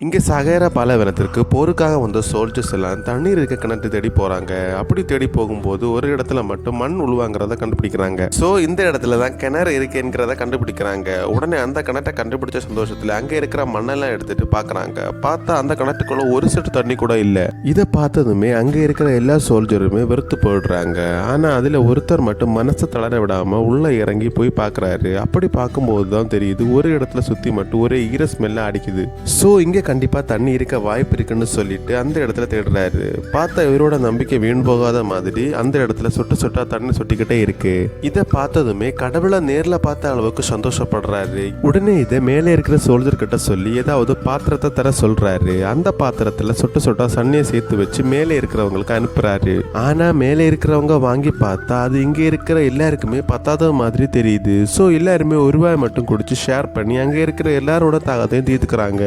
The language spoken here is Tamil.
இங்கே சகேரா பாலைவனத்திற்கு போருக்காக வந்த சோல்ஜர்ஸ் எல்லாம் தண்ணீர் இருக்க கிணற்று தேடி போறாங்க. அப்படி தேடி போகும்போது ஒரு இடத்துல மட்டும் மண் உழுவாங்கிறத கண்டுபிடிக்கிறாங்க. ஸோ இந்த இடத்துல தான் கிணறு இருக்குங்கிறத கண்டுபிடிக்கிறாங்க. உடனே அந்த கிணற்றை கண்டுபிடிச்ச சந்தோஷத்துல அங்க இருக்கிற மண்ணெல்லாம் எடுத்துட்டு பாக்குறாங்க. பார்த்தா அந்த கிணற்றுக்குள்ள ஒரு செட்டு தண்ணி கூட இல்லை. இதை பார்த்ததுமே அங்க இருக்கிற எல்லா சோல்ஜருமே வெறுத்து போயிடுறாங்க. ஆனா அதுல ஒருத்தர் மட்டும் மனசை தளர விடாம உள்ள இறங்கி போய் பாக்குறாரு. அப்படி பார்க்கும்போது தான் தெரியுது ஒரு இடத்துல சுத்தி மட்டும் ஒரே ஈர ஸ்மெல்ல அடிக்குது. ஸோ இங்க கண்டிப்பா தண்ணி இருக்க வாய்ப்பு இருக்குன்னு சொல்லிட்டு அந்த இடத்துல தேடுறாரு. பார்த்தா இவரோட நம்பிக்கை வீண் போகாத மாதிரி அந்த இடத்துல சொட்டு சொட்டா தண்ணி சொட்டிக்கிட்டே இருக்கு. இதை பார்த்ததுமே கடவுளை நேர்ல பார்த்த அளவுக்கு சந்தோஷப்படுறாரு. உடனே இதை மேலே இருக்கிற சோல்ஜர் கிட்ட சொல்லி ஏதாவது பாத்திரத்தை தர சொல்றாரு. அந்த பாத்திரத்துல சொட்டு சொட்டா தண்ணியை சேர்த்து வச்சு மேலே இருக்கிறவங்களுக்கு அனுப்புறாரு. ஆனா மேலே இருக்கிறவங்க வாங்கி பார்த்தா அது இங்க இருக்கிற எல்லாருக்குமே பத்தாத மாதிரி தெரியுது. ஸோ எல்லாருமே ஒரு ரூபாய் மட்டும் குடிச்சு ஷேர் பண்ணி அங்க இருக்கிற எல்லாரோட தாகத்தையும் தீர்த்துக்கிறாங்க.